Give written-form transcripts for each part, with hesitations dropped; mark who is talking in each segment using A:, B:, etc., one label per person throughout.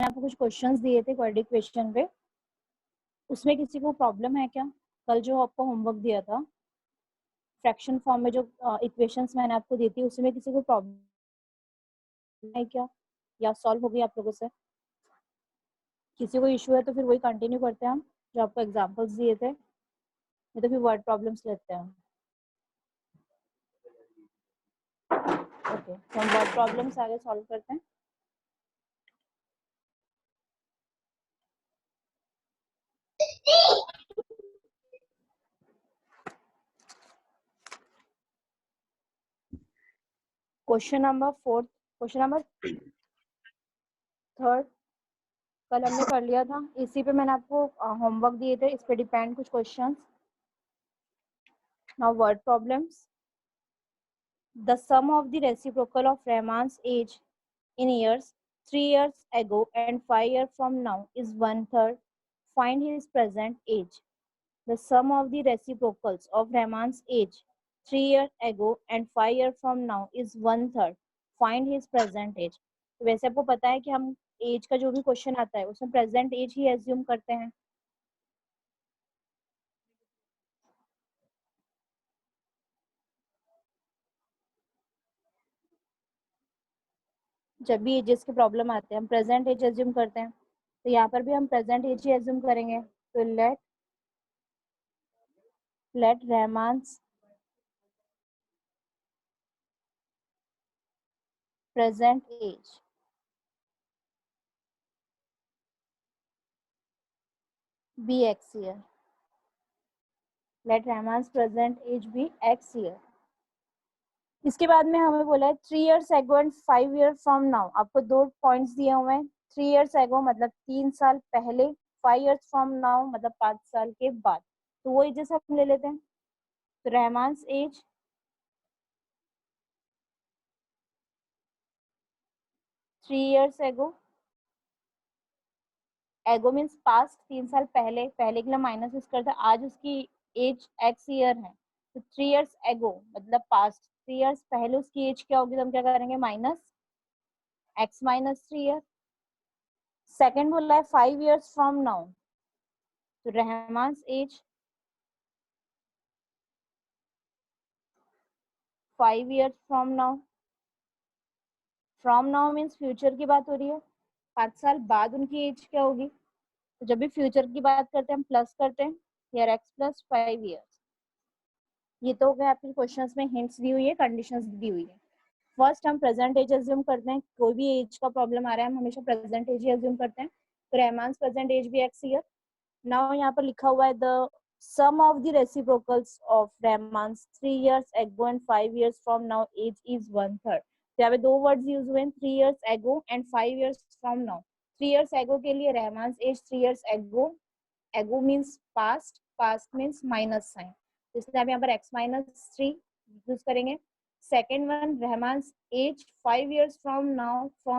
A: आपको कुछ क्वेश्चंस दिए थे क्वाड्रेटिक इक्वेशन पे, उसमें किसी को प्रॉब्लम है क्या? कल जो आपको होमवर्क दिया था फ्रैक्शन फॉर्म में जो इक्वेशंस मैंने आपको दी थी, उसमें किसी को प्रॉब्लम है क्या, या सॉल्व हो गई आप लोगों से? किसी को इशू है तो फिर वही कंटिन्यू करते हैं हम जो आपको एग्जांपल्स दिए थे, नहीं तो फिर वर्ड प्रॉब्लम्स लेते हैं। ओके, तो हम वर्ड प्रॉब्लम्स आगे सॉल्व करते हैं। क्वेश्चन नंबर 4, क्वेश्चन नंबर 3 कल हमने कर लिया था, इसी पे मैंने आपको होमवर्क दिए थे, इस पे डिपेंड कुछ questions. Now word problems. The sum of the reciprocal of Rahman's age in years 3 years ago and 5 years from now is 1/3. Find his present age. The sum of the reciprocals of Rahman's age 3 years ago and 5 years from now is 1/3. Find his present age. तो वैसे आपको पता है कि हम as का जो भी क्वेश्चन आता है उसमें प्रेजेंट एज ही एज्यूम करते हैं। जब भी एजेस के प्रॉब्लम आते हैं हम प्रेजेंट एज एज्यूम करते हैं, तो यहाँ पर भी हम प्रेजेंट एज ही एज्यूम करेंगे। तो let Rahman's present age be x year. Let Rahman's present age be x year. इसके बाद में हमें बोला है 3 years ago and 5 years from now. आपको 2 पॉइंट्स दिए हुए हैं। 3 years ago मतलब 3 साल पहले, 5 years from now मतलब 5 साल के बाद। तो वो एजेस हम ले लेते हैं। तो Rahman's age 3 years ago, ago means past, 3 साल पहले, पहले के लिए माइनस इस करते हैं, आज उसकी एज एक्स ईयर है, तो 3 years एगो मतलब पास्ट, 3 years पहले उसकी एज क्या होगी, तो हम क्या करेंगे minus x minus 3 year. Second बोला है 5 years फ्रॉम नाउ, तो Rahman's age 5 years from now, from now means future की बात हो रही है, 5 साल बाद उनकी एज क्या होगी, तो जब भी फ्यूचर की बात करते हैं हम प्लस करते हैं, यार एक्स प्लस 5 years। ये तो हो गया आपके क्वेश्चंस में हिंट्स दी हुई है, कंडीशंस दी हुई है। फर्स्ट हम प्रेजेंट एज एज्यूम करते हैं, कोई भी एज का प्रॉब्लम आ रहा है हम हमेशा प्रेजेंट एज ही एज्यूम करते हैं। तो रहमान्स प्रेजेंट एज भी एक्स ईयर। नाउ यहाँ पर लिखा हुआ है the sum of the reciprocals of Rahman's 3 years ago and 5 years from now age is 1/3। तो यहाँ पे 2 वर्ड्स यूज हुए हैं, 3 years ago and 5 years from now। 3 years ago के लिए Rahman's age 3 years ago, ago means past, past means minus sign, इसलिए आप यहाँ पर x माइनस 3 यूज करेंगे। Second one Rahman's age 5 years from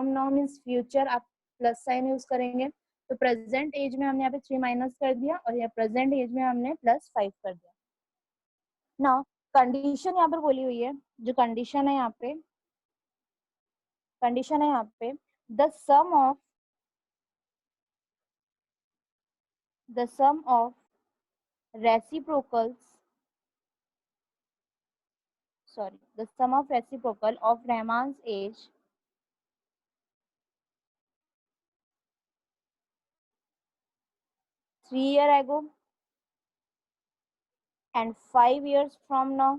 A: now means future, आप प्लस साइन यूज करेंगे। तो प्रेजेंट एज में हमने यहाँ पे 3 माइनस कर दिया और यहाँ प्रेजेंट एज में हमने +5 कर दिया। नाउ कंडीशन यहाँ पर बोली हुई है, जो कंडीशन है यहाँ पे, कंडीशन है यहाँ पे the sum of reciprocals, the sum of reciprocal of Rahman's age 3 years ago and 5 years from now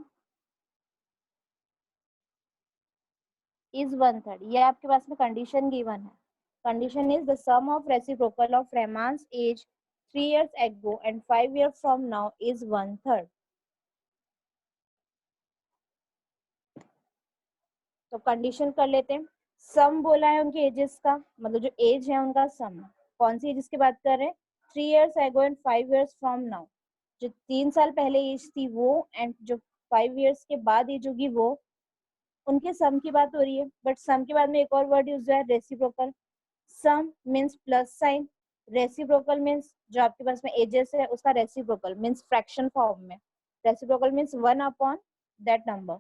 A: is 1/3। ये आपके पास में कंडीशन गिवन है। Condition is the sum of reciprocal of Rahman's age 3 years ago and 5 years from now is 1/3। तो condition कर लेते हैं। सम बोला है उनके एजेस का, मतलब जो एज है उनका सम। कौन सी एज की बात कर रहे हैं, 3 years ago and 5 years from now। जो 3 साल पहले एज थी वो, एंड जो 5 years के बाद एज होगी वो, उनके सम की बात हो रही है। बट सम के बाद में एक और वर्ड यूज है reciprocal. Sum means plus sign, reciprocal means जो आपके पास में एजेस है उसका रेसिप्रोकल मीन्स फ्रैक्शन फॉर्म में। Reciprocal means 1 upon that number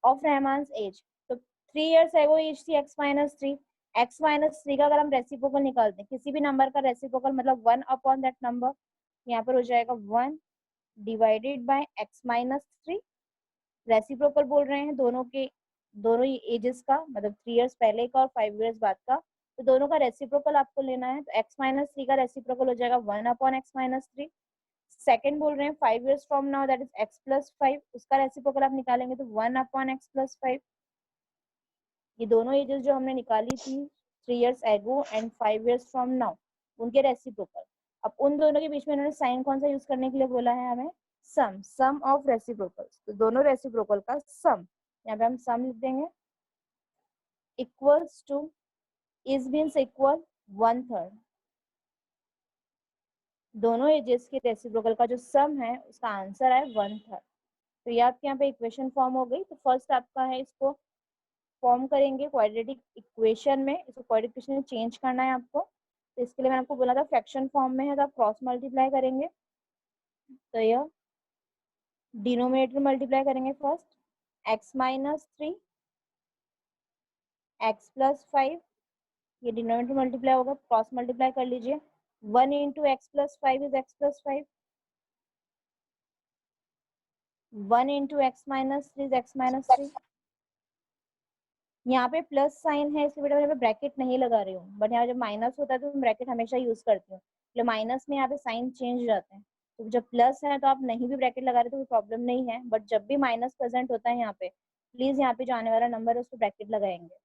A: of Rahman's age. तो 3 years एगो एज थी x माइनस 3, x माइनस 3 का अगर हम रेसिप्रोकल निकालते हैं, किसी भी नंबर का रेसिप्रोकल मतलब 1 अपॉन दैट नंबर, यहाँ पर हो जाएगा 1 divided by x minus 3। Reciprocal बोल रहे हैं दोनों के, दोनों ही एजेस का, मतलब 3 इयर्स पहले का और 5 इयर्स बाद का, तो दोनों का रेसिप्रोकल आपको लेना है। तो x माइनस 3 का रेसिप्रोकल हो जाएगा 1 अपॉन x माइनस 3। सेकेंड बोल रहे हैं 5 years from now, that is x plus 5, उसका रेसिप्रोकल आप निकालेंगे तो 1 अपॉन x प्लस 5। ये दोनों एजेस जो हमने निकाली थी 3 years ago and 5 years from now, उनके रेसिप्रोकल। अब उन दोनों के बीच में इन्होंने साइन कौन सा यूज करने के लिए बोला है हमें, सम ऑफ रेसिप्रोकल्स, तो दोनों रेसिप्रोकल का सम, यहाँ पे हम सम लिख देंगे, equals to, is means equal 1/3, दोनों एजेस के रेसिप्रोकल का जो सम है उसका आंसर है 1/3। तो ये आपके यहाँ पे इक्वेशन फॉर्म हो गई। तो फर्स्ट आपका है, इसको फॉर्म करेंगे क्वाड्रेटिक इक्वेशन में, इसको क्वाड्रेटिक इक्वेशन में चेंज करना है आपको। तो इसके लिए मैंने आपको बोला था फ्रैक्शन फॉर्म में है, तो आप क्रॉस मल्टीप्लाई करेंगे, तो यह डिनोमिनेटर मल्टीप्लाई करेंगे first, x minus 3 x plus 5, ये डिनोमिनेटर मल्टीप्लाई होगा, क्रॉस मल्टीप्लाई कर लीजिए, 1 into x plus 5 is x plus 5, 1 into x minus 3 is x minus 3। यहाँ पे प्लस साइन है इसलिए बेटा मैं यहाँ पे ब्रैकेट नहीं लगा रही हूँ, बट यहाँ जब माइनस होता है तो मैं ब्रैकेट हमेशा यूज करती हूँ, तो माइनस में यहाँ पे साइन चेंज हो जाते हैं। तो जब प्लस है तो आप नहीं भी ब्रैकेट लगा रहे तो कोई प्रॉब्लम नहीं है, बट जब भी माइनस प्रेजेंट होता है यहाँ पे, प्लीज यहाँ पे जो आने वाला नंबर है उसको ब्रैकेट लगाएंगे।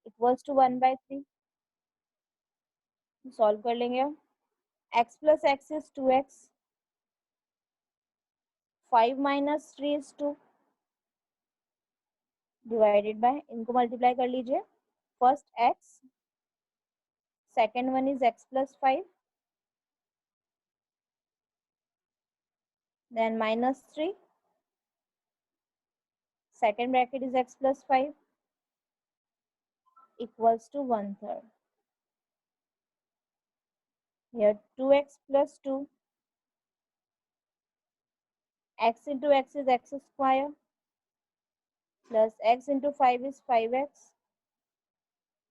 A: इक्वल्स टू 1/3, सॉल्व कर लेंगे हम। x plus x is 2x, 5 minus 3 is 2, divided by, इनको मल्टीप्लाई कर लीजिए, first x, second one is x plus 5, then minus 3, second bracket is x plus 5 equals to 1/3. Here 2x plus 2, x into x is x square, plus x into 5 is 5x,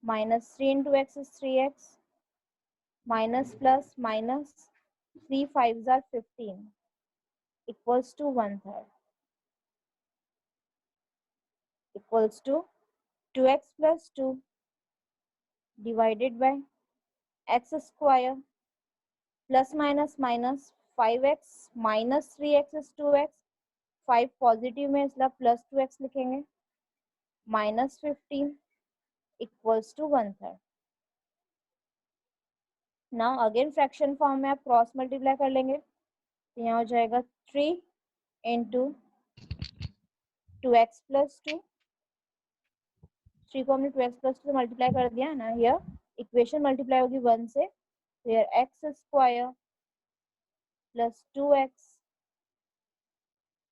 A: minus 3 into x is 3x, minus plus minus, 3 5s are 15, equals to 1/3, equals to 2x plus 2 divided by x square plus minus minus 5x minus 3x is 2x, 5 positive में इसलिए plus 2x लिखेंगे, minus 15 equals to 1/3। Now again fraction form में आप cross multiply कर लेंगे, तो यहाँ हो जाएगा 3 इंटू 2x प्लस 2, 3 को हमने 2x प्लस 2 से मल्टीप्लाई कर दिया है ना, यह इक्वेशन मल्टीप्लाई होगी 1 से, तो यार x square plus 2x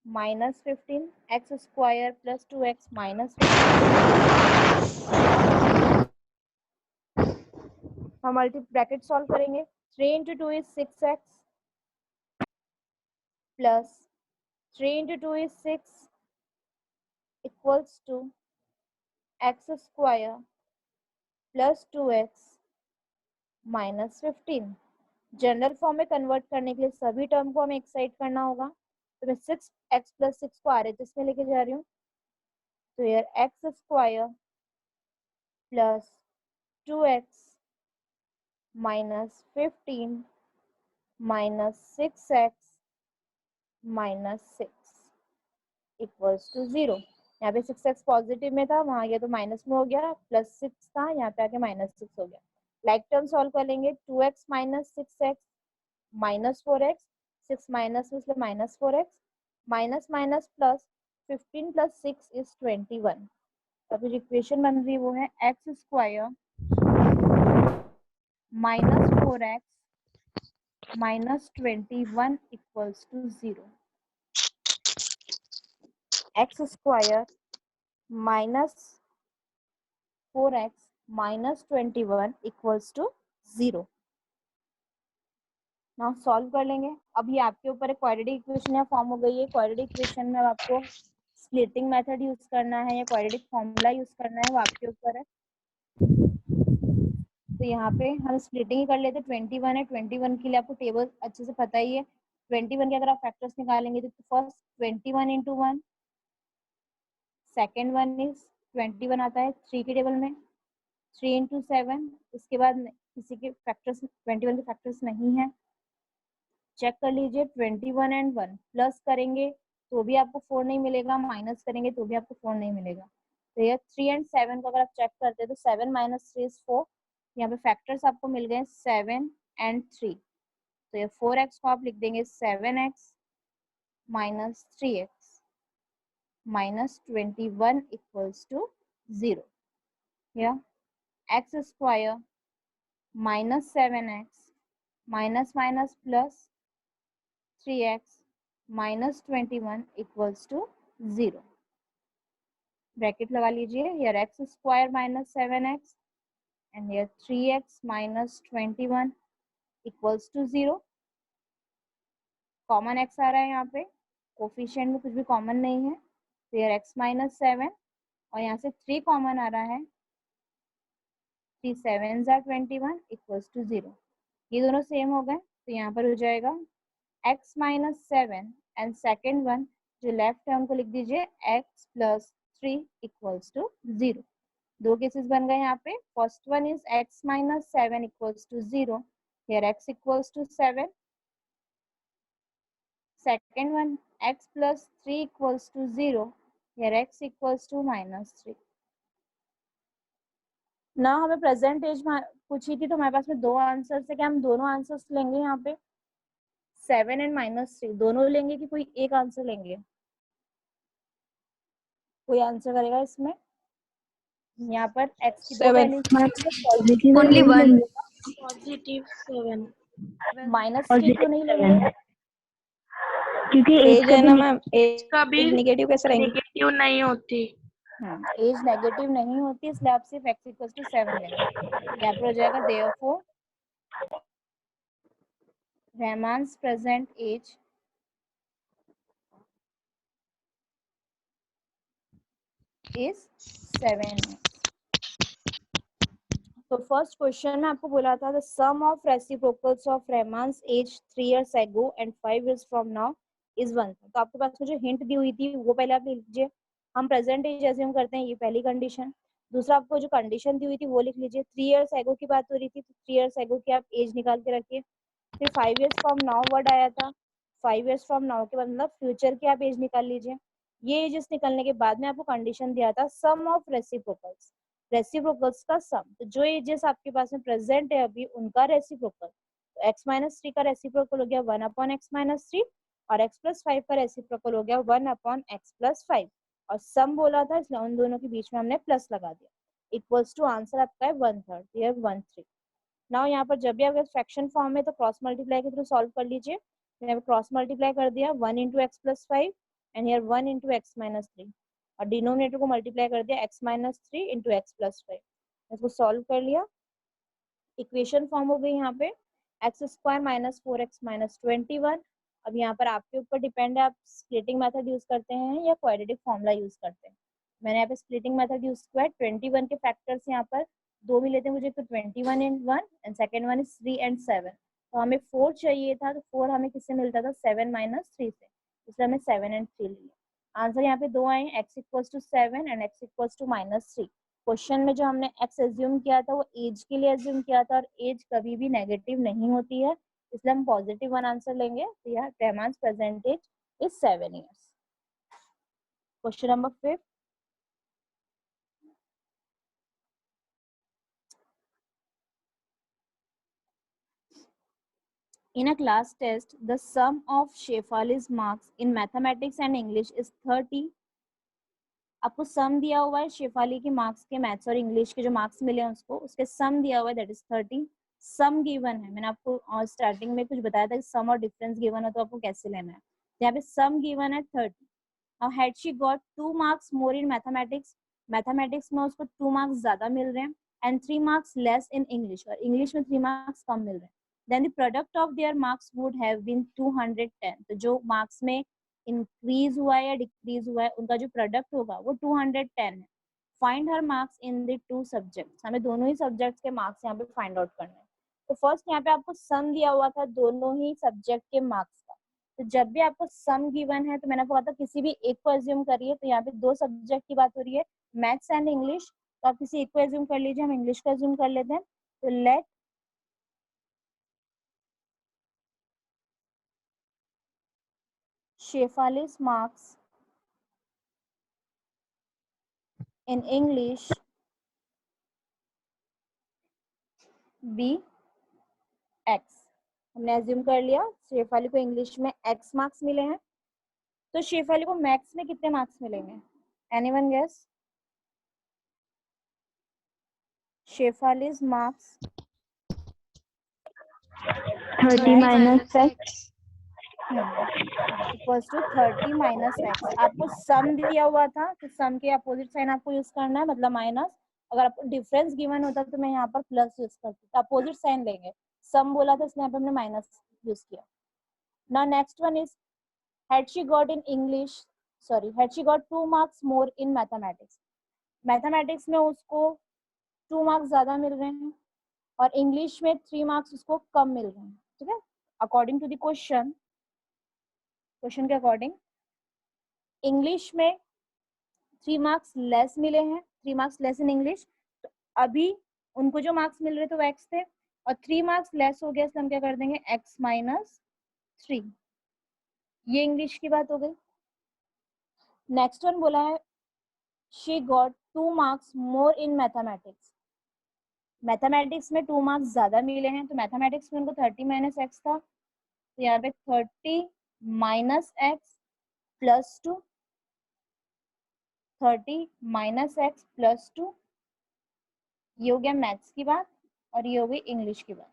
A: minus 15, x square plus 2x minus 15, हम मल्टी ब्रैकेट सॉल्व करेंगे, 3 into 2 is 6x plus 3 into 2 is 6 equals to x square plus 2x minus 15। General form में कन्वर्ट करने के लिए सभी टर्म को हमें एक साइड करना होगा, तो मैं 6x plus 6 को RHS में लेके जा रही हूँ, तो यार x square plus 2x minus 15 minus 6x minus 6 equals to 0। यहाँ पे 6x पॉजिटिव में था, वहां गया तो माइनस में हो गया, प्लस 6 था, यहाँ पे आके माइनस 6 हो गया। लाइक टर्म सॉल्व कर लेंगे, 2x minus 6x minus 4x, 6 minus में इसलिए minus 4x, minus minus plus, 15 plus 6 is 21। तो जो इक्वेशन बन रही है वो है x square minus 4x minus 21 equals to 0। X square minus 4x minus 21 equals to 0। Now solve कर लेंगे। अब ये आपके ऊपर एक क्वाड्रेटिक इक्वेशन या फॉर्म हो गई है। क्वाड्रेटिक इक्वेशन में अब आपको स्प्लिटिंग मेथड यूज करना है या क्वाड्रेटिक फॉर्मूला यूज करना है, वो आपके ऊपर है। तो यहाँ पे हम स्प्लिटिंग ही कर लेते हैं। 21 है, 21 के लिए आपको टेबल अच्छे से पता ही है। 21 के अगर आप फैक्टर्स निकालेंगे तो first 21 into 1, second one is 21 आता है 3 के टेबल में, 3 इंटू 7, उसके बाद किसी के फैक्टर्स 21 के फैक्टर्स नहीं है। चेक कर लीजिए 21 एंड 1 प्लस करेंगे तो भी आपको 4 नहीं मिलेगा, माइनस करेंगे तो भी आपको 4 नहीं मिलेगा। तो ये 3 एंड 7 को अगर आप चेक करते हैं तो 7 माइनस 3 इज 4। यहाँ पे फैक्टर्स आपको मिल गए 7 एंड 3। तो ये 4x को आप लिख देंगे 7x minus 3x minus 21 equals to 0। या x square minus 7x minus minus plus 3x minus 21 equals to 0। Bracket लगा लीजिए। here x square minus 7x and here 3x minus 21 equals to 0। Common x आ रहा है यहाँ पे, coefficient में कुछ भी कॉमन नहीं है, तो here x माइनस 7 और यहाँ से 3 कॉमन आ रहा है, 3 7s are 21 इक्वल्स टू 0। ये दोनों सेम हो गए तो यहाँ पर हो जाएगा x minus 7 and second one जो लेफ्ट है उनको लिख दीजिए x प्लस 3 इक्वल्स टू 0। दो केसेस बन गए यहाँ पे। First one is x minus 7 equals to 0, here x equals to 7। Second one x plus 3 equals to 0, here x equals to minus 3। ना हमें प्रेजेंट एज पूछी थी तो हमारे पास में दो आंसर्स है, क्या हम दोनों आंसर्स लेंगे यहाँ पे 7 एंड माइनस 3 दोनों लेंगे कि कोई एक आंसर लेंगे? कोई आंसर करेगा इसमें? यहाँ पर x की दो value
B: only one.
C: Positive 7
A: minus 3 क्यों नहीं लेंगे?
D: क्योंकि
B: एज है ना मैम,
C: कभी
B: एज नेगेटिव कैसे रहेंगे?
C: नेगेटिव नहीं होती।
A: एज नेगेटिव नहीं होती इसलिए आप सिर्फ x इक्वल्स टू 7 लेंगे। यहाँ पर हो जाएगा therefore Rahman's present age is 7। तो फर्स्ट क्वेश्चन में आपको बोला था the sum of reciprocals of Rahman's age 3 years ago and 5 years from now is 1। तो आपके पास में जो हिंट दी हुई थी वो पहले आप लिख लीजिए। हम प्रेजेंट एज अज्यूम करते हैं, ये पहली कंडीशन। दूसरा आपको जो कंडीशन दी हुई थी वो लिख लीजिए। 3 years ago की बात हो रही थी तो 3 years ago की आप एज निकाल के रखिए। फिर 5 years फ्रॉम नाउ वर्ड आया था, 5 years फ्रॉम नाउ के बाद मतलब फ्यूचर की आप एज निकाल लीजिए। ये एजेस निकालने के बाद में आपको कंडीशन दिया था सम ऑफ रेसिप्रोकल्स, रेसिप्रोकल्स का सम। तो जो एजेस आपके पास में प्रेजेंट है अभी उनका रेसिप्रोकल, तो x माइनस 3 का रेसिप्रोकल हो गया 1 अपॉन एक्स माइनस 3 और x प्लस 5 का रेसिप्रोकल हो गया 1 अपॉन एक्स प्लस 5 और सम बोला था इसलिए उन दोनों के बीच में हमने प्लस लगा दिया। इक्वल्स टू आंसर आपका है 1/3, ये 1/3। नाउ यहाँ पर जब भी आपका फ्रैक्शन फॉर्म है तो क्रॉस मल्टीप्लाई के थ्रू सॉल्व कर लीजिए। यहाँ पे क्रॉस मल्टीप्लाई कर दिया 1 into x plus 5 and here 1 into x minus 3 और डिनोमिनेटर को मल्टीप्लाई कर दिया x minus 3 into x plus 5। इसको सॉल्व कर लिया, इक्वेशन फॉर्म हो गई यहाँ पे x square minus 4x minus 21। अब यहाँ पर आपके ऊपर डिपेंड है आप स्प्लिटिंग मेथड यूज करते हैं या क्वाड्रेटिक फॉर्मूला यूज करते हैं। मैंने यहाँ पे स्प्लिटिंग मेथड यूज किया है। 21 के फैक्टर्स यहाँ पर दो मिले थे मुझे, तो 21 and 1 and second one is 3 and 7। तो हमें 4 चाहिए था, तो 4 हमें किससे मिलता था 7 माइनस 3 से, इसलिए हमें 7 एंड 3 लिया। आंसर यहाँ पे दो आए, x equals to 7 and x equals to minus 3। Question में जो हमने x एज्यूम किया था वो एज के लिए एज्यूम किया था और एज कभी भी नेगेटिव नहीं होती है, इसलिए हम पॉजिटिव वन आंसर लेंगे। तो यहाँ Rahman's present age is 7 years। Question number 5, in a class test the sum of Shefali's marks in mathematics and English is 30। आपको सम दिया हुआ है शेफाली के मार्क्स के, मैथ्स और इंग्लिश के जो मार्क्स मिले हैं उसको, उसके सम दिया हुआ है दैट इज 30। सम गिवन है, मैंने आपको स्टार्टिंग में कुछ बताया था कि सम और डिफरेंस गिवन है तो आपको कैसे लेना है। यहाँ पे सम गिवन है 30। Now had she got 2 marks more in mathematics, mathematics में उसको 2 marks ज्यादा मिल रहे हैं and 3 marks less in English, और इंग्लिश में 3 marks कम मिल रहे हैं। Then the product of their marks would have been 210। तो जो मार्क्स में इंक्रीज हुआ है या डिक्रीज हुआ है उनका जो प्रोडक्ट होगा वो 210 है। Find her marks in the two subjects, हमें दोनों ही सब्जेक्ट्स के मार्क्स यहाँ पे फाइंड आउट करने हैं। तो फर्स्ट यहाँ पे आपको सम दिया हुआ था दोनों ही सब्जेक्ट के मार्क्स का, तो जब भी आपको सम गिवन है तो मैंने आपको कहा था किसी भी एक को एज्यूम करिए। तो यहाँ पे दो सब्जेक्ट की बात हो रही है, मैथ्स एंड इंग्लिश, तो आप किसी एक को एज्यूम कर लीजिए, हम इंग्लिश को एज्यूम कर लेते हैं। तो let Shefali's marks in English be X। हमने एज्यूम कर लिया शेफाली को इंग्लिश में X मार्क्स मिले हैं, तो शेफाली को मैथ्स में कितने मार्क्स मिलेंगे? Anyone guess? Shefali's marks
D: 30 minus x
A: equals to 30 minus x. आपको सम दिया हुआ था तो सम के अपोजिट साइन आपको यूज करना है, मतलब माइनस। अगर आपको डिफरेंस गिवन होता तो मैं यहाँ पर प्लस यूज करती, तो अपोजिट साइन लेंगे। सम बोला था इसलिए यहाँ पे हमने माइनस यूज किया। Now next one is had she got in English, had she got 2 marks more in mathematics। Mathematics में उसको 2 मार्क्स ज्यादा मिल रहे हैं और इंग्लिश में 3 मार्क्स उसको कम मिल रहे हैं, ठीक है। अकॉर्डिंग टू द क्वेश्चन के अकॉर्डिंग इंग्लिश में 3 मार्क्स लेस मिले हैं, 3 मार्क्स लेस इन इंग्लिश। तो अभी उनको जो मार्क्स मिल रहे थे वो एक्स थे और 3 मार्क्स लेस हो गया, इसलिए हम क्या कर देंगे एक्स माइनस 3। ये इंग्लिश की बात हो गई। नेक्स्ट वन बोला है she got 2 marks more in mathematics. Mathematics में 2 मार्क्स ज्यादा मिले हैं, तो मैथमेटिक्स में उनको 30 माइनस एक्स था, तो यहाँ पे 30 minus x plus 2, 30 minus x plus 2। ये हो गया मैथ्स की बात और ये हो गई इंग्लिश की बात।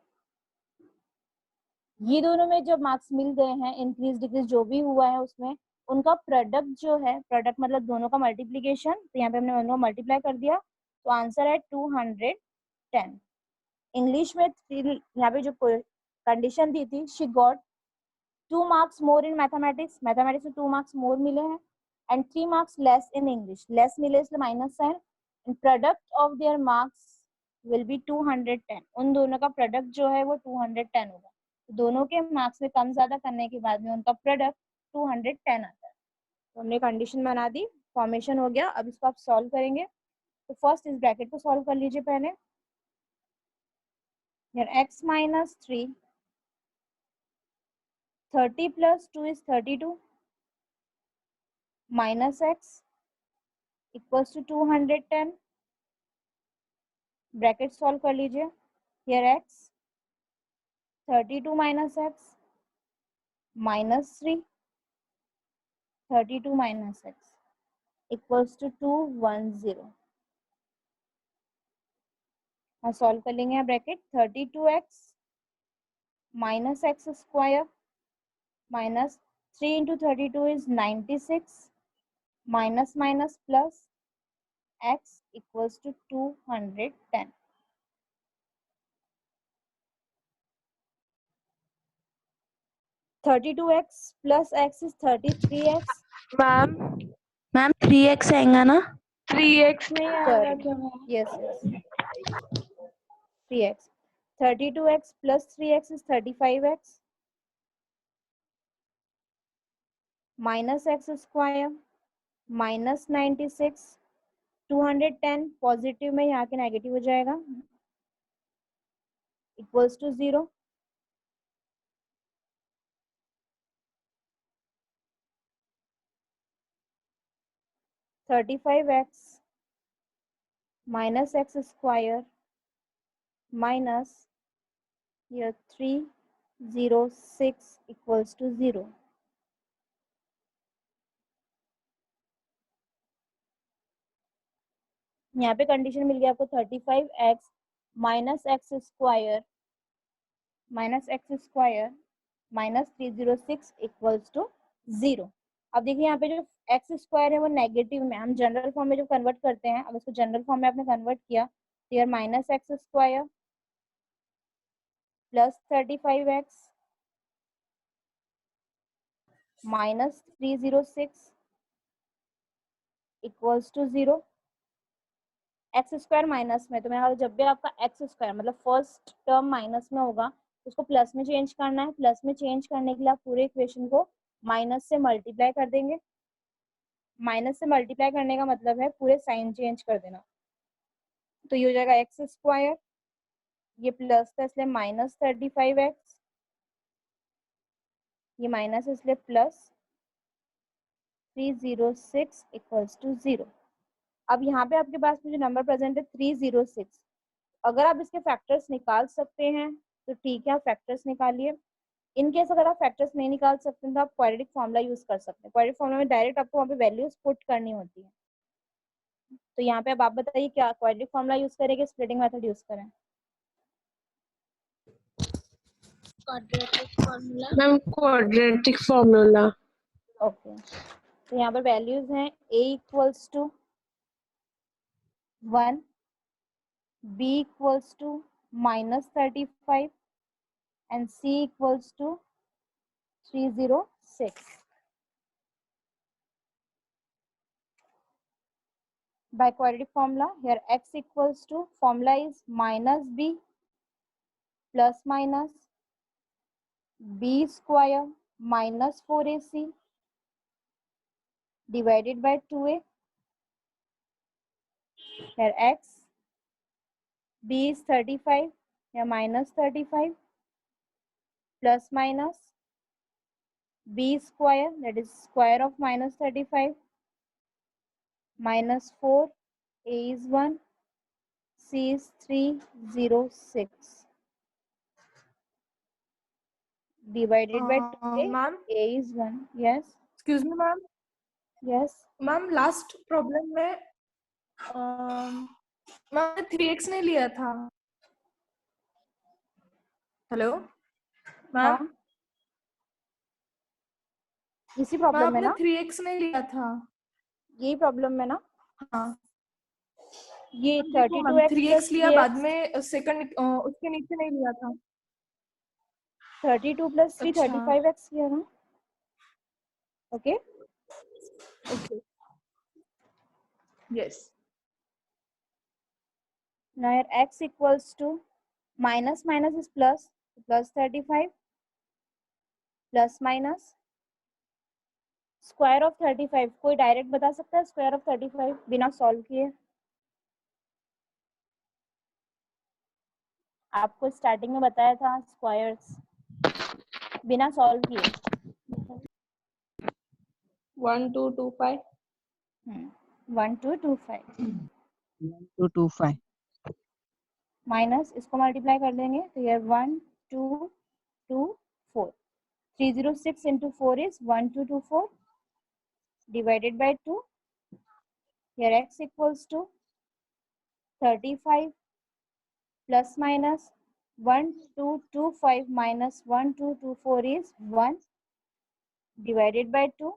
A: ये दोनों में जब मार्क्स मिल गए हैं, इंक्रीज डिक्रीज जो भी हुआ है उसमें उनका प्रोडक्ट जो है, प्रोडक्ट मतलब दोनों का मल्टीप्लीकेशन, तो यहाँ पे हमने दोनों मल्टीप्लाई कर दिया, तो आंसर है 210। इंग्लिश में यहाँ पे जो कंडीशन दी थी she got 2 marks more in mathematics, mathematics में 2 मार्क्स मोर मिले हैं and 3 marks less in English, less मिले इसलिए minus sign, and product of their marks will be 210। उन दोनों का प्रोडक्ट जो है वो 210 होगा। दोनों के मार्क्स में कम ज्यादा करने के बाद में उनका प्रोडक्ट 210 आता है। तो हमने कंडीशन बना दी, फॉर्मेशन हो गया। अब इसको आप सॉल्व करेंगे, तो फर्स्ट इस ब्रैकेट को सॉल्व कर लीजिए पहले। x minus 3, 30 plus 2 is 32, minus x equals to 210। Bracket solve कर लीजिए। here x 32 minus x minus 3, 32 minus x equals to 210। हाँ सॉल्व कर लेंगे bracket 32x minus x square minus 3 into 32 is 96 minus minus plus x equals to 210। Thirty two x plus x is 33x।
C: Ma'am
D: ma'am 3x आएगा ना?
C: 3x नहीं आएगा
A: Sorry.
C: क्या ma'am?
A: Yes, yes. 3x. 32x plus 3x is 35x. Minus x square minus 96, 210 positive में यहाँ के negative हो जाएगा, equals to 0। Thirty five x minus x square minus 306 equals to 0। यहाँ पे कंडीशन मिल गया आपको 35x minus x square minus 306 equals to 0। अब देखिए यहाँ पे जो एक्स स्क्वायर है वो नेगेटिव में, हम जनरल फॉर्म में जो कन्वर्ट करते हैं, अगर इसको जनरल फॉर्म में आपने कन्वर्ट किया तो यार minus x square plus 35x minus 306 equals to 0। X square minus में, तो मैंने जब भी आपका एक्स स्क्वायर मतलब फर्स्ट टर्म माइनस में होगा उसको प्लस में चेंज करना है। प्लस में चेंज करने के लिए आप पूरे इक्वेशन को माइनस से मल्टीप्लाई कर देंगे। माइनस से मल्टीप्लाई करने का मतलब है पूरे साइन चेंज कर देना। तो ये हो जाएगा एक्स स्क्वायर, ये प्लस था इसलिए -35x, ये माइनस इसलिए प्लस 306 इक्वल्स टू 0। अब यहाँ पे आपके पास में जो नंबर प्रेजेंट है 306, अगर आप इसके फैक्टर्स निकाल सकते हैं तो ठीक है, आप फैक्टर्स निकालिए। इन केस अगर आप फैक्टर्स नहीं निकाल सकते हैं तो आप क्वाड्रेटिक फॉर्मूला यूज कर सकते हैं। क्वाड्रेटिक फॉर्मूला में डायरेक्ट आपको वहाँ पे वैल्यूज पुट करनी होती है। तो यहाँ पे अब आप बताइए क्या क्वाड्रेटिक फॉर्मूला यूज करें कि स्प्लिटिंग मेथड यूज करें?
C: Ma'am quadratic formula.
A: ओके, तो यहाँ पर वैल्यूज हैं a equals to 1, b equals to -35 and c equals to 306. By quadratic formula, here x equals to, formula is minus b plus minus b square minus 4ac divided by 2a. Here x, b is 35, here minus 35 plus minus b square, that is square of minus 35 minus 4, a is 1, c is 306 divided by 2a,
C: ma'am
A: a is 1. Yes,
C: excuse me ma'am,
A: yes.
C: Ma'am last problem में मैंने 3x नहीं लिया था। Hello ma'am,
A: हाँ, इसी problem में
C: आपने
A: ना,
C: 3x नहीं लिया था।
A: यही प्रॉब्लम में ना,
C: हाँ
A: ये
C: देखो मैम,
A: 32x
C: 3x
A: प्लस
C: लिया, बाद
A: 3x,
C: में सेकंड उसके नीचे नहीं लिया था।
A: 32 प्लस 3
C: अच्छा
A: 35x किया ना। Okay,
C: okay yes.
A: now here x equals to minus minus is plus, plus 35 plus minus square of 35, कोई डायरेक्ट बता सकता है स्क्वायर ऑफ 35 बिना सॉल्व किए? आपको स्टार्टिंग में बताया था स्क्वायर्स बिना सॉल्व किए।
C: 1225
A: 1225
B: 1225
A: माइनस इसको मल्टीप्लाई कर देंगे तो ये 1224, 306 into 4 is 1224 divided by 2. Here x equals to 35 plus minus 1225 minus 1224 is 1 divided by 2.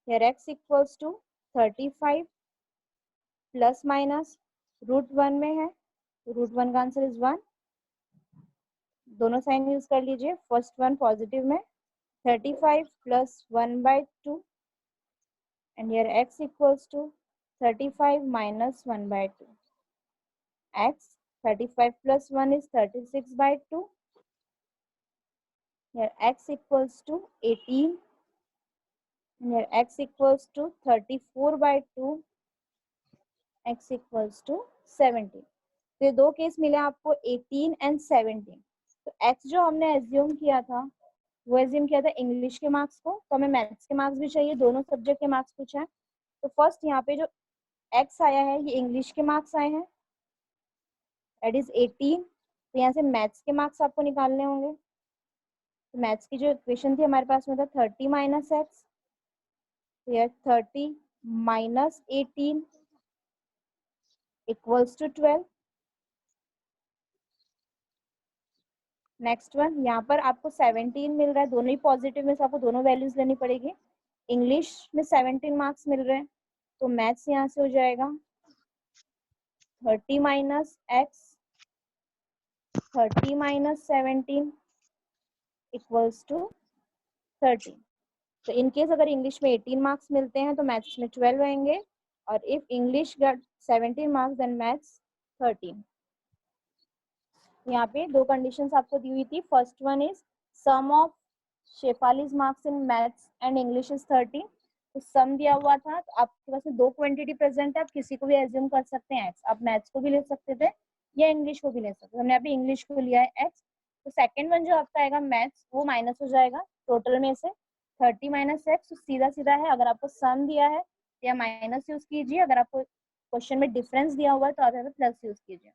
A: Here x equals to 35 plus minus root 1 में है तो रूट 1 का आंसर इज 1। दोनों साइन यूज कर लीजिए, फर्स्ट वन पॉजिटिव में 35 plus 1 by 2 and here x equals to 35 minus 1 by 2. X 35 plus 1 is 36 by 2. Here x equals to 18 and here x equals to 34 by 2, x equals to 17. तो ये दो case मिले आपको 18 and 17। तो x जो हमने assume किया था वो एज्यूम किया था इंग्लिश के मार्क्स को, तो हमें मैथ्स के मार्क्स भी चाहिए, दोनों सब्जेक्ट के मार्क्स पूछा है। तो फर्स्ट यहाँ पे जो x आया है ये इंग्लिश के मार्क्स आए हैं, दैट इज 18। तो यहाँ से मैथ्स के मार्क्स आपको निकालने होंगे। तो मैथ्स की जो इक्वेशन थी हमारे पास में था 30 माइनस एक्स, तो यह 30 minus 18 equals to 12। Next one, यहाँ पर आपको 17 मिल रहा है, दोनों ही पॉजिटिव में से आपको दोनों वैल्यूज लेनी पड़ेगी। इंग्लिश में 17 मार्क्स मिल रहे हैं तो मैथ्स यहाँ से हो जाएगा 30 minus x 30 minus 17 equals to 13। तो इनकेस अगर इंग्लिश में 18 मार्क्स मिलते हैं तो मैथ्स में 12 रहेंगे और if English get 17 marks then maths 13। यहाँ पे दो कंडीशंस आपको दी हुई थी। First one is sum of Shefali's marks in maths and English is 13। तो सम दिया हुआ था, तो आपके पास में दो क्वांटिटी प्रेजेंट है, आप किसी को भी एज्यूम कर सकते हैं एक्स। आप मैथ्स को भी ले सकते थे या इंग्लिश को भी ले सकते थे, हमने यहाँ पे इंग्लिश को लिया है एक्स। तो सेकेंड वन जो आपका आएगा मैथ्स, वो माइनस हो जाएगा टोटल में से 30 माइनस एक्स। तो सीधा सीधा है, अगर आपको सम दिया है या माइनस यूज कीजिए, अगर आपको क्वेश्चन में डिफरेंस दिया हुआ है तो आप यहाँ पे प्लस यूज कीजिए।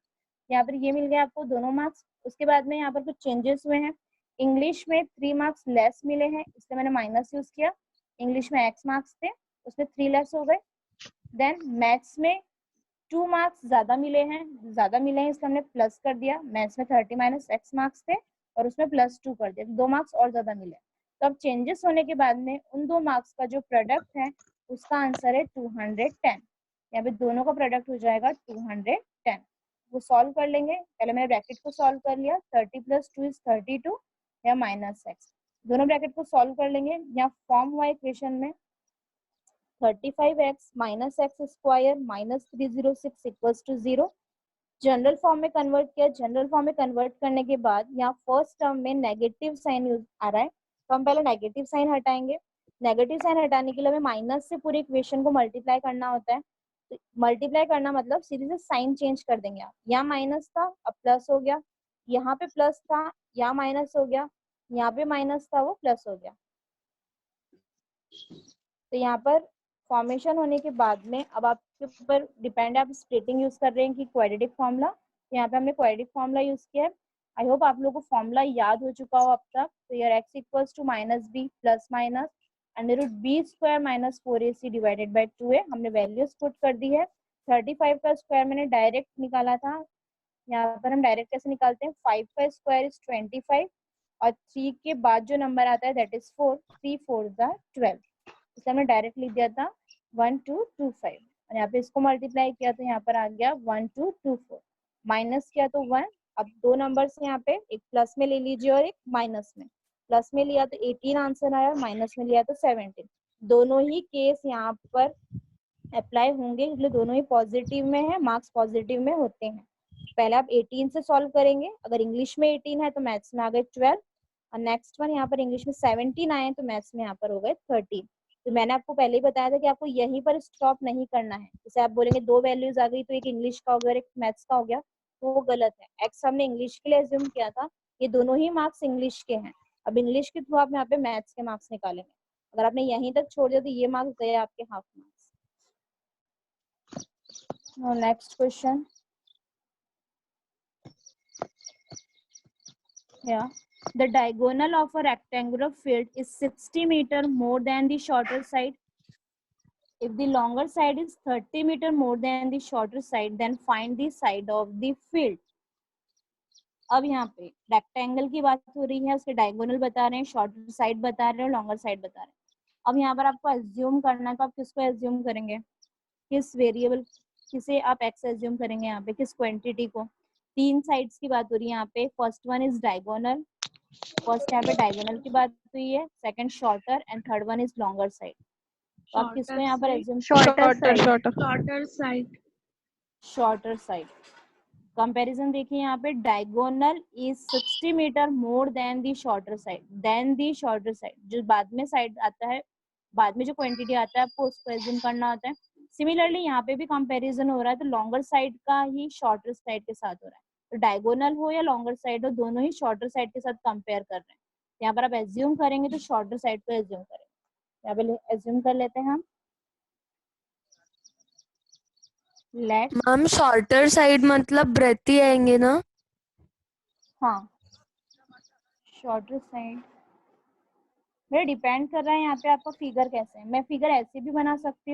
A: यहाँ पर ये मिल गया आपको दोनों मार्क्स। उसके बाद में यहाँ पर कुछ चेंजेस हुए हैं। इंग्लिश में 3 मार्क्स लेस मिले हैं, इसलिए मैंने माइनस यूज किया। इंग्लिश में x मार्क्स थे, उसमें 3 लेस हो गए। देन मैथ्स में 2 मार्क्स ज्यादा मिले हैं, इसलिए हमने प्लस कर दिया। मैथ्स में 30 माइनस x मार्क्स थे और उसमें +2 कर दिया, 2 मार्क्स और ज्यादा मिले। तो अब चेंजेस होने के बाद में उन 2 मार्क्स का जो प्रोडक्ट है उसका आंसर है 210। यहाँ पे दोनों का प्रोडक्ट हो जाएगा 210। वो सॉल्व कर लेंगे। पहले मैंने ब्रैकेट को सॉल्व कर लिया, 30 + 2 = 32 या -x। दोनों ब्रैकेट को सॉल्व कर लेंगे। यहाँ फॉर्म हुआ इक्वेशन में 35x - x² - 306 = 0। जनरल फॉर्म में कन्वर्ट किया। जनरल फॉर्म में कन्वर्ट करने के बाद यहाँ फर्स्ट टर्म में नेगेटिव साइन आ रहा है, तो हम पहले नेगेटिव साइन हटाएंगे। नेगेटिव साइन हटाने के लिए हमें माइनस से पूरी इक्वेशन को मल्टीप्लाई करना होता है। तो मल्टीप्लाई करना मतलब सीधे से साइन चेंज कर देंगे आप। यहाँ माइनस था, अब प्लस हो गया। यहाँ पे प्लस था, यहाँ माइनस हो गया। यहाँ पे माइनस था, वो प्लस हो गया। तो यहाँ पर फॉर्मेशन होने के बाद में अब आपके ऊपर डिपेंड है, आप स्प्लिटिंग यूज कर रहे हैं कि क्वाड्रेटिक फॉर्मूला। यहाँ पे हमने क्वाड्रेटिक फॉर्मूला यूज किया है। आई होप आप लोगों को फॉर्मूला याद हो चुका हो अब तक। तो यार x = -b + √b² - 4ac / 2a। हमने वैल्यूज पुट कर दी है। 35 का स्क्वायर मैंने डायरेक्ट निकाला था। यहाँ पर हम डायरेक्ट कैसे निकालते हैं, 5 का स्क्वायर इज 25 और 3 के बाद जो नंबर आता है दैट इज 4। 3 × 4 = 12। इसलिए हमने डायरेक्ट लिख दिया था 1225 और यहाँ पे इसको मल्टीप्लाई किया तो यहाँ पर आ गया 1224। माइनस किया तो 1। अब दो नंबर से यहाँ पे एक प्लस में ले लीजिए और एक माइनस में। प्लस में लिया तो 18 आंसर आया, माइनस में लिया तो 17। दोनों ही केस यहाँ पर अप्लाई होंगे, इसलिए दोनों ही पॉजिटिव में है, मार्क्स पॉजिटिव में होते हैं। पहले आप 18 से सॉल्व करेंगे। अगर इंग्लिश में 18 है तो मैथ्स में आ गए 12 और नेक्स्ट वन यहाँ पर इंग्लिश में 17 आए तो मैथ्स में यहाँ पर हो गए 13। तो मैंने आपको पहले ही बताया था कि आपको यहीं पर स्टॉप नहीं करना है। जैसे आप बोलेंगे 2 वैल्यूज आ गई तो एक इंग्लिश का हो गया, एक मैथ्स का हो गया, तो वो गलत है। एक्स हमने इंग्लिश के लिए एज्यूम किया था, ये दोनों ही मार्क्स इंग्लिश के हैं। अब इंग्लिश के थ्रू आप यहाँ पे मैथ्स के मार्क्स निकालेंगे। अगर आपने यहीं तक छोड़ दिया तो ये मार्क्स गए आपके half marks. Next question, yeah, the diagonal of a rectangular field is 60 meter more than the shorter side. If the longer side is 30 meter more than the shorter side, then find the side of the field. अब यहाँ पे rectangle की बात हो रही है, उसके diagonal बता रहे हैं, शॉर्टर साइड बता रहे हैं, लॉन्गर साइड बता रहे हैं। अब यहाँ पर आपको एज्यूम करना है, तो आप किसको एज्यूम करेंगे, किस वेरिएबल, किसे आप एक्स एज्यूम करेंगे यहाँ पे, किस क्वांटिटी को। 3 साइड्स की बात हो रही है यहाँ पे। First one is diagonal, first यहाँ पे डायगोनल की बात हुई है, second shorter and third one is longer side. तो आप किसको यहाँ पर एज्यूम, शॉर्टर साइड। कंपैरिजन देखिए यहाँ पे, diagonal is 60 metre more than the shorter side. जो बाद में साइड आता है, बाद में जो क्वांटिटी आता है आपको उसको एज्यूम करना होता है। सिमिलरली यहाँ पे भी कंपैरिजन हो रहा है, तो लॉन्गर साइड का ही शॉर्टर साइड के साथ हो रहा है। तो डायगोनल हो या लॉन्गर साइड हो, दोनों ही शॉर्टर साइड के साथ कंपेयर कर रहे हैं। यहाँ पर आप एज्यूम करेंगे तो शॉर्टर साइड को एज्यूम करेंगे। यहाँ पे एज्यूम कर लेते हैं हम, लेट्स,
D: मैम शॉर्टर साइड मतलब ब्रेथ ही आएंगे ना?
A: हाँ शॉर्टर साइड मेरा डिपेंड कर रहा है यहाँ पे आपका फिगर कैसे है। मैं फिगर ऐसे भी बना सकती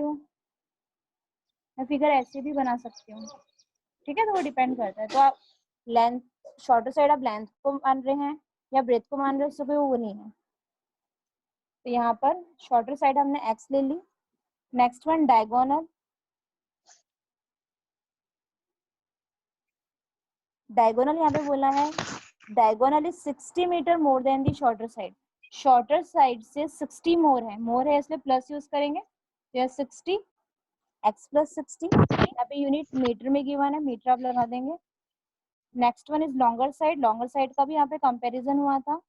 A: हूँ, ठीक है, तो वो डिपेंड करता है। तो आप लेंथ, शॉर्टर साइड आप लेंथ को मान रहे हैं या ब्रेथ को मान रहे हैं, उससे कोई वो नहीं है। तो यहाँ पर शॉर्टर साइड हमने एक्स ले ली। नेक्स्ट वन डायगोनल, यहाँ पे बोला है diagonal is 60 metre more than the shorter side. Shorter side से 60 मोर है इसलिए प्लस यूज करेंगे, तो 60 x प्लस 60, यहाँ पे यूनिट मीटर में गिवन है, मीटर आप लगा देंगे। Next one is longer side का भी यहाँ पे कंपैरिजन हुआ था।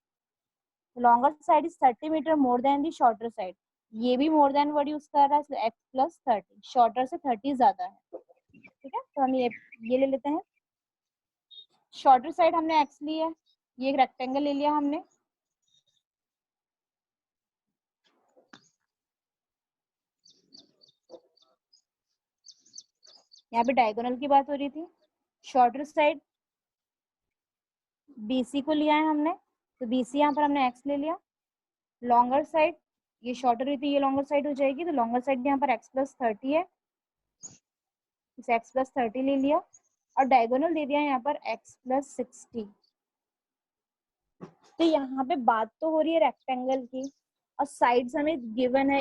A: Longer side is 30 metre more than the shorter side, ये भी मोर देन वर्ड यूज कर रहा है, x प्लस 30, शॉर्टर से 30 ज्यादा है, ठीक है। तो हम ये ले लेते हैं। शॉर्टर साइड हमने x ली है, ये एक रेक्टेंगल ले लिया हमने, यहाँ पे डायगोनल की बात हो रही थी। शॉर्टर साइड BC को लिया है हमने, तो BC यहाँ पर हमने x ले लिया। लॉन्गर साइड, ये शॉर्टर हुई थी, ये लॉन्गर साइड हो जाएगी, तो लॉन्गर साइड भी यहाँ पर x प्लस 30 है, इसे x प्लस 30 ले लिया, और डायगोनल दे दिया यहाँ पर x प्लस 60। तो यहाँ पे बात तो हो रही है रेक्टेंगल की, और साइड्स हमें गिवन है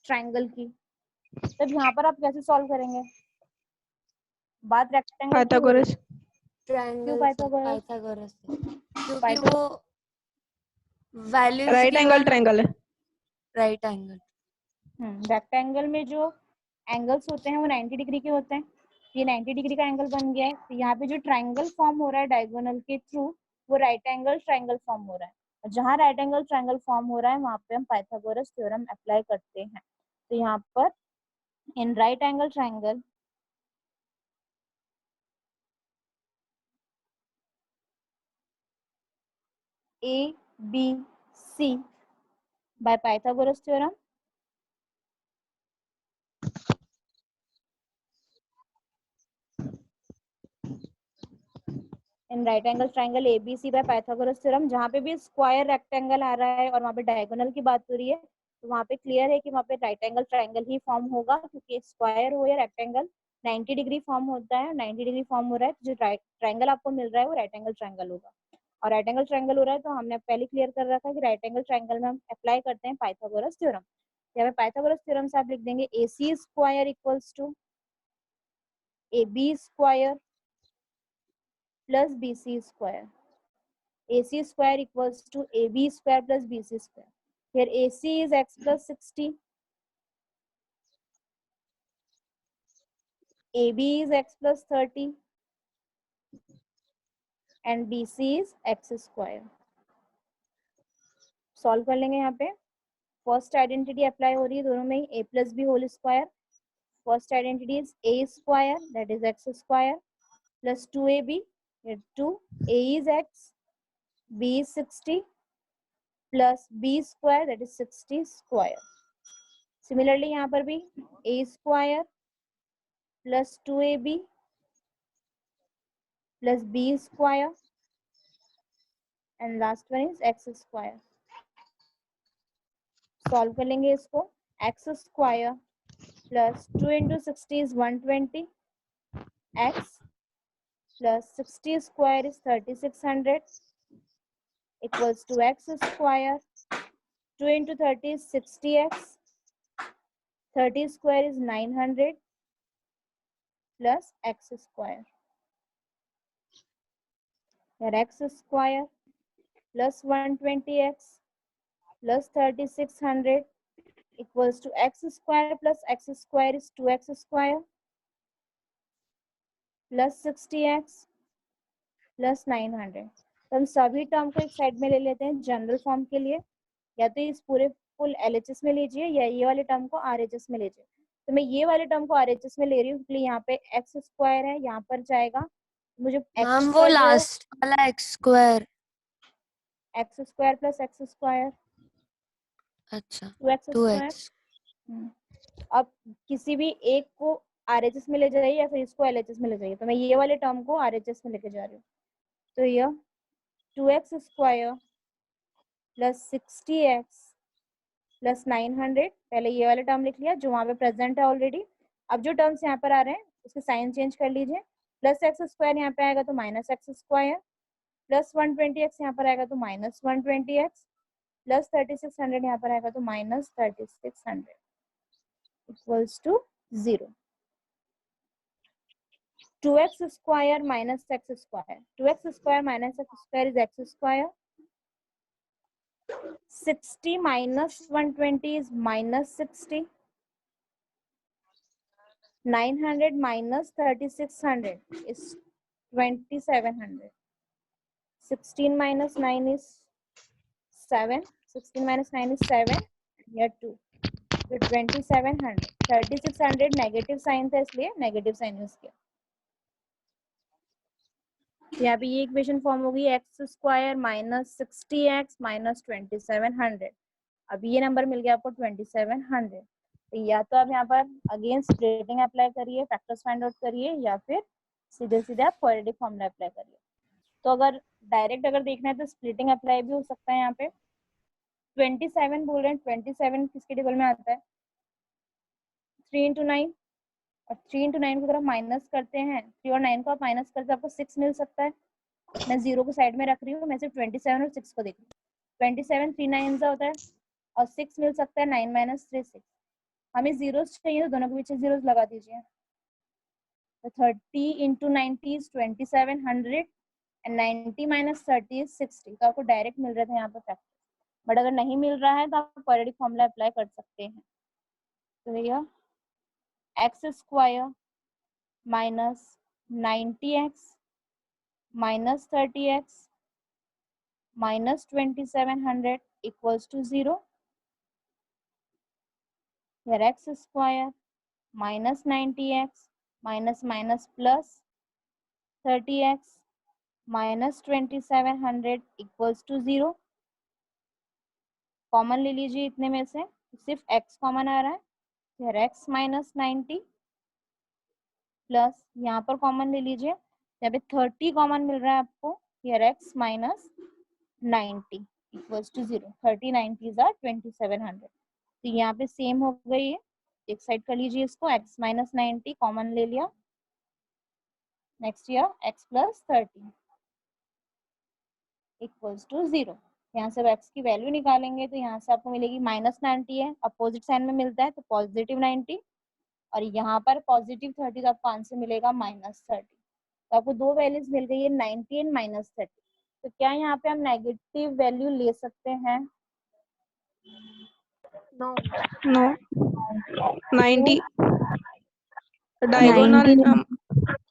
A: ट्रायंगल की, तब यहाँ पर आप कैसे सॉल्व करेंगे? बात रेक्टेंगल की हो रही है।
C: पाइथागोरस।
A: क्यों
D: ट्रायंगल से,
A: पाइथागोरस?
D: पाइथागोरस से, क्योंकि
A: पाइथागोरस
D: वो वैल्यूज
C: राइट एंगल ट्रायंगल है।
D: Right angle.
A: रेक्टेंगल में जो एंगल्स होते हैं वो 90 डिग्री के होते हैं, ये 90 डिग्री का एंगल बन गया है। तो यहाँ पे जो ट्रायंगल फॉर्म हो रहा है डायगोनल के थ्रू, वो राइट एंगल ट्रायंगल फॉर्म हो रहा है, और जहाँ राइट एंगल ट्रायंगल फॉर्म हो रहा है वहां पे हम पाइथागोरस थ्योरम अप्लाई करते हैं। तो यहाँ पर in right angle triangle ABC by Pythagoras theorem, in right angle triangle ABC by Pythagoras theorem, जहाँ पे भी स्क्वायर रेक्टेंगल आ रहा है और वहाँ पे डायगोनल की बात हो रही है, तो वहाँ पे क्लियर है कि वहाँ पे राइट एंगल ट्रायंगल ही फॉर्म होगा, क्योंकि स्क्वायर हो या रेक्टेंगल 90 डिग्री फॉर्म होता है, 90 डिग्री फॉर्म हो रहा है, तो जो ट्रायंगल आपको मिल रहा है वो राइट एंगल ट्रायंगल होगा। और राइट एंगल ट्रायंगल हो रहा है तो हमने पहले क्लियर कर रखा है कि राइट एंगल ट्रायंगल में हम अप्लाई करते हैं पाइथागोरस थ्योरम। यहाँ पे पाइथागोरस थ्योरम से आप लिख देंगे AC square equals to AB square plus BC square, AC square equals to AB square plus BC square. Here AC is x plus 60, AB is x plus 30, and BC is x square. Solve कर लेंगे यहाँ पे। First identity apply हो रही है दोनों में ही, a plus b whole square. First identity is a square, that is x square, plus 2ab, here 2, a is x, b is 60, plus b square, that is 60 square. Similarly यहाँ पर भी a square plus 2ab plus b square, and last one is x square. Solve कर लेंगे इसको। x square plus 2 into 60 is 120, x plus 60 square is 3600 equals to x square, 2 into 30 is 60x, 30 square is 900 plus x square. Here x square plus 120x plus 3600 equals to x square plus x square is 2x square plus 60x plus 900। तो हम सभी term को एक side में ले लेते हैं general form के लिए, या तो इस पूरे फुल LHS में लीजिए या ये वाले टर्म को RHS में लीजिए। तो मैं ये वाले टर्म को RHS में ले रही हूँ, इसलिए यहाँ पे x स्क्वायर है, यहाँ पर जाएगा मुझे
D: मैम वो लास्ट वाला x square.
A: x square plus x square,
D: अच्छा
A: 2x स्क्वायर।
D: 2x।
A: अब किसी भी एक को RHS में ले जाइए या फिर इसको LHS में ले जाइए, तो मैं ये वाले टर्म को RHS में लेके जा रही हूँ। तो यह 2x square plus 60x plus 900, पहले ये वाला टर्म लिख लिया जो वहां पे प्रेजेंट है ऑलरेडी। अब जो टर्म्स यहाँ पर आ रहे हैं उसके साइन चेंज कर लीजिए, प्लस एक्स स्क्वायर यहाँ पे आएगा तो minus x square, plus 120x यहाँ पर आएगा तो माइनस 120x, प्लस 3600 यहाँ पर आएगा तो minus 3600 equals to 0। 2x square minus x square, 2x square minus x square is x square, 60 minus 120 is minus 60, 900 minus 3600 is 2700. 16 minus 9 is 7. 16 minus 9 is 7. Here 2. तो 2700. 3600 negative sign था इसलिए negative sign use किया। यहाँ पे ये equation form होगी x square minus 60x minus 2700। अब ये नंबर मिल गया आपको 2700। तो या तो आप यहाँ पर अगेन स्प्लिटिंग अप्लाई करिए, फैक्टर्स फाइंड आउट करिए, या फिर सीधे सीधे आप क्वाड्रेटिक फॉर्मूला अप्लाई करिए। तो अगर डायरेक्ट अगर देखना है तो स्प्लिटिंग अप्लाई भी हो सकता है। यहाँ पे 27 बोल रहे हैं, 27 किसके टेबल में आता है? 3 into 9, और 3 into 9 की तरफ माइनस करते हैं, 3 और 9 को आप माइनस करते आपको 6 मिल सकता है। मैं 0 को साइड में रख रही हूँ, मैं सिर्फ 27 और 6 को देख रही हूँ। 27 3 9 होता है और 6 मिल सकता है, 9 minus 3 6। हमें जीरोस चाहिए तो दोनों के पीछे जीरोस लगा दीजिए। तो 30 into 90 is 2700 and 90 minus 30 is 60। तो आपको डायरेक्ट मिल रहे थे यहाँ पे फैक्टर, बट अगर नहीं मिल रहा है तो आप क्वाड्रेटिक फॉर्मूला अप्लाई कर सकते हैं। तो भैया x square minus 90x minus 30x minus 2700 equals to 0। Here x square minus 90x minus minus plus 30x minus 2700 equals to 0। Common ले लीजिए इतने में से, सिर्फ x कॉमन आ रहा है। Here x minus 90 प्लस यहाँ पर कॉमन ले लीजिए, यहाँ पे 30 कॉमन मिल रहा है आपको। Here x minus 90 equals to 0। 30 90s are 2700। तो यहाँ पे सेम हो गई है, एक साइड कर लीजिए इसको, x माइनस 90 कॉमन ले लिया। Next year x plus 30 equals to 0। यहाँ से x की वैल्यू निकालेंगे तो यहाँ से आपको मिलेगी माइनस 90 है, अपोजिट साइन में मिलता है तो पॉजिटिव 90, और यहाँ पर पॉजिटिव 30 तो आपको आंसर मिलेगा माइनस 30। तो आपको दो वैल्यूज मिल गई है 90 एंड माइनस 30। तो क्या यहाँ पे हम नेगेटिव वैल्यू ले सकते हैं?
C: नो 90 डायगोनल
B: 90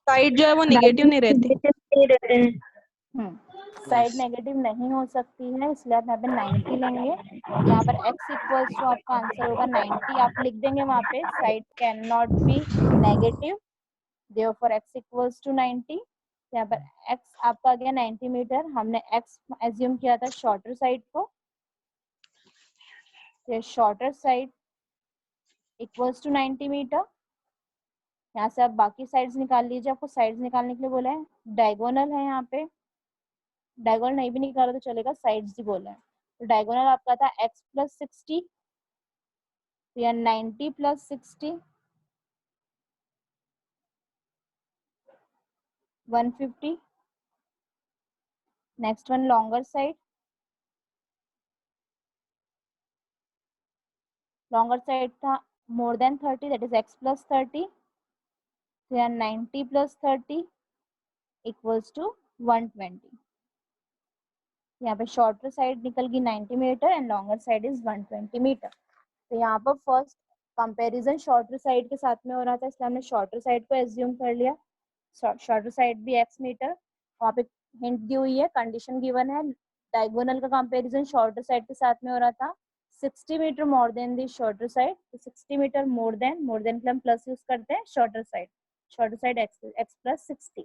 C: साइड जो है वो नेगेटिव नहीं रहती।
A: साइड नेगेटिव नहीं हो सकती है, इसलिए आप यहाँ पे 90 लेंगे। यहाँ पर x इक्वल्स टू आपका आंसर होगा 90, आप लिख देंगे वहाँ पे side can not be negative, therefore x equals to 90। यहाँ पर x आपका आ गया 90 मीटर, हमने x एज्यूम किया था शॉर्टर साइड को, shorter side equals to 90 metre. यहाँ से आप बाकी साइड्स निकाल लीजिए, आपको साइड्स निकालने के लिए बोला है। डायगोनल है, यहाँ पे डायगोनल नहीं भी निकाला तो चलेगा, साइड्स ही बोला है। तो डायगोनल आपका था x प्लस 60, तो यहाँ 90 plus 60 150। Next one longer side, longer side था more than 30, that is x plus 30, तो यहाँ 90 प्लस 30 इक्वल्स टू 120। यहाँ पे शॉर्टर साइड निकल गई 90 metre and longer side is 120 metre. तो यहाँ पर फर्स्ट कंपैरिजन शॉर्टर साइड के साथ में हो रहा था, इसलिए हमने शॉर्टर साइड को एज्यूम कर लिया। शॉर्टर साइड भी x मीटर, वहाँ पे हिंट दी हुई है, कंडीशन गिवन है। डायगोनल का कंपैरिजन शॉर्टर साइड के साथ में हो रहा था, 60 metre more than the shorter side, तो 60 मीटर मोर देन के लिए हम प्लस यूज करते हैं shorter side x plus 60।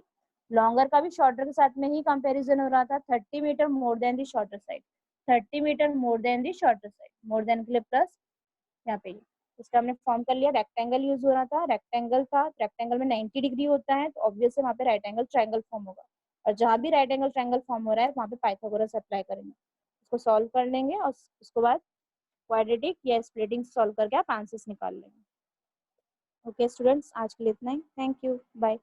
A: Longer का भी शॉर्टर के साथ में ही कंपैरिजन हो रहा था, 30 metre more than the shorter side, 30 metre more than the shorter side, more than के लिए प्लस यहाँ पे इसका हमने फॉर्म कर लिया। रेक्टेंगल यूज हो रहा था, रेक्टेंगल था, रेक्टेंगल में 90 डिग्री होता है तो ऑब्वियसली वहाँ पे राइट एंगल ट्रायंगल फॉर्म होगा, और जहाँ भी राइट एंगल ट्रायंगल फॉर्म हो रहा है वहाँ पे पाइथागोरस अप्लाई करेंगे। इसको सॉल्व कर लेंगे और उसके बाद क्वाड्रेटिक या स्प्लिटिंग सॉल्व करके आप आंसर्स निकाल लेंगे। ओके स्टूडेंट्स, आज के लिए इतना ही। Thank you, bye.